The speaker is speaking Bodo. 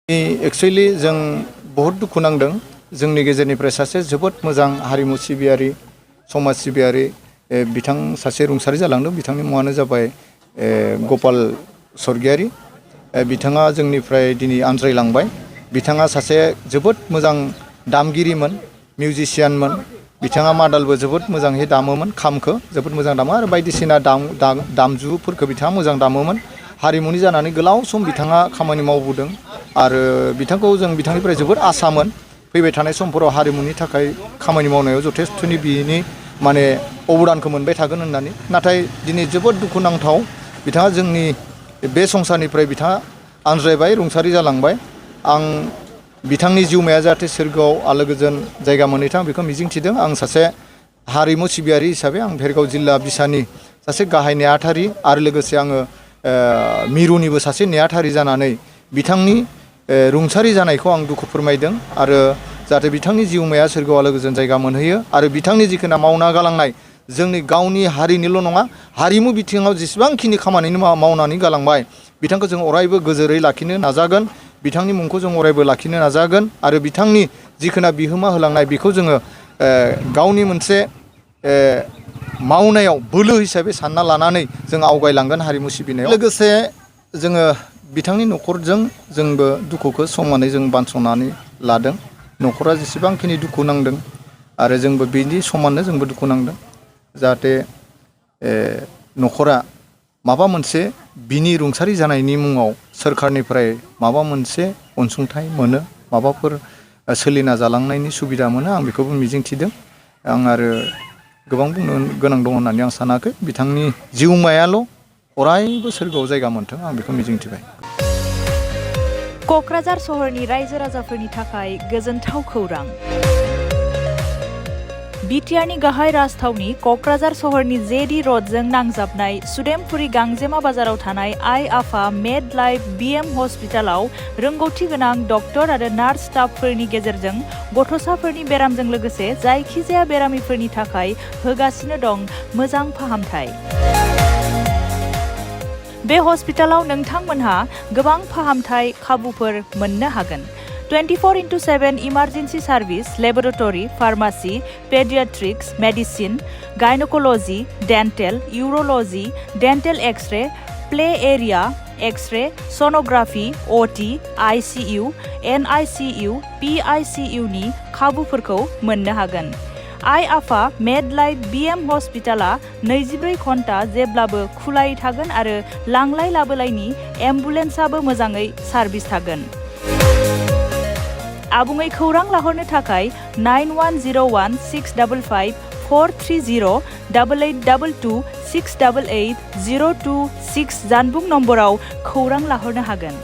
एक्चुअली जों बहुत दुखु नांदों जोंनि गेजेरनिफ्राय सासे जोबोद मोजां हारिमु सिबियारि समाज सिबियारि बिथां सासे रुंसारि जालांदों। बिथांनि मुङानो जाबाय गपाल स्वर्गियारि। बिथाङा जोंनिफ्राय दिनै आनज्रायलांबाय। बिथाङा सासे जोबोद मोजां दामगिरिमोन, मिउजिशियानमोन। बिथाङा मादालबो जोबोद मोजाङै दामोमोन, खामखौ जोबोद मोजां दामो आरो बायदिसिना दामजुफोरखौ बिथाङा मोजां दामोमोन। हारिमुनि जानानै गोलाव सम बिथाङा खामानि मावबोदों आरो बिथांखौ जों बिथांनिफ्राय जोबोद आसामोन फैबाय थानाय समफोराव हारिमुनि थाखाय खामानि मावनायाव जथेस्थ'नि बिनि माने अबदानखौ मोनबाय थागोन होननानै। नाथाय दिनै जोबोद दुखुनांथाव बिथाङा जोंनि बे संसारनिफ्राय बिथाङा आनज्रायबाय, रुंसारि जालांबाय। आं बिथांनि जिउमाया जाहाथे सोरगोआव आलो गोजोन जायगा मोनहैथों बेखौ मिजिंथिदों। आं सासे हारिमु सिबियारि हिसाबै आं भेरगाव जिल्ला बिसानि सासे गाहाय नेहाथारि आरो लोगोसे आङो मिरुनिबो सासे नेहाथारि जानानै बिथांनि रुंसारि जानायखौ आं दुखु फोरमायदों आरो जाहाथे बिथांनि जिउमाया सोरगोआव आलो गोजोन जायगा मोनहैयो आरो बिथांनि जिखिना मावना गालांनाय जोंनि गावनि हारिनिल' नङा हारिमु बिथिङाव जेसेबांखिनि खामानि मावनानै गालांबाय बिथांखौ जों अरायबो गोजोरै लाखिनो नाजागोन। बिथांनि मुंखौ जों अरायबो लाखिनो नाजागोन आरो बिथांनि जिखिना बिहोमा होलांनाय बेखौ जोङो गावनि मोनसे मावनायाव बोलो हिसाबै सानना लानानै जों आवगायलांगोन हारिमु सिबिनायाव। लोगोसे जोङो बिथांनि न'खरजों जोंबो दुखुखौ समानै जों बानस'नानै लादों। न'खरा जेसेबांखिनि दुखु नांदों आरो जोंबो बिनि समाननो जोंबो दुखु नांदों जाहाथे न'खरा माबा मोनसे बिनि रुंसारि जानायनि मुङाव सोरखारनिफ्राय माबा मोनसे अनसुंथाइ मोनो, माबाफोर सोलिना जालांनायनि सुबिदा मोनो आं बेखौबो मिजिंथिदों। आं आरो गोबां बुंनो गोनां दं होननानै आं सानाखै। बिथांनि जिउमायाल' अरायबो सोरगोआव जायगा मोनथों आं बेखौ मिजिंथिबाय। क'क्राझार सहरनि रायजो राजाफोरनि थाखाय गोजोनथाव खौरां। बिटिआरनि गाहाय राजथावनि क'क्राझार सहरनि जेडि र'डजों नांजाबनाय सुदेमपुरी गांजेमा बाजाराव थानाय आइ आफा मेड लाइफ बिएम हस्पिटालाव रोंगौथि गोनां डक्टर आरो नार्स स्टाफफोरनि गेजेरजों गथ'साफोरनि बेरामजों लोगोसे जायखिजाया बेरामिफोरनि थाखाय होगासिनो दं मोजां फाहामथाय। बे हस्पिटालाव नोंथांमोनहा गोबां फाहामथाय खाबुफोर मोननो हागोन। 24/7 emergency service, laboratory, pharmacy, paediatrics, medicine, gynaecology, dental, urology, dental X-ray, play area, X-ray, sonography, OT, ICU, NICU, पीआईसीयूनि खाबुफोरखौ मोननो हागोन। आइ आफा मेड लाइफ बिएम हस्पिटाला 24 घन्टा जेब्लाबो खुलायै थागोन आरो लांलाय लाबोलायनि एम्बुलेन्सआबो मोजाङै सार्भिस थागोन। आबुङै खौरां लाहरनो थाखाय 91016554308822688026 जानबुं नम्बराव खौरां लाहरनो हागोन।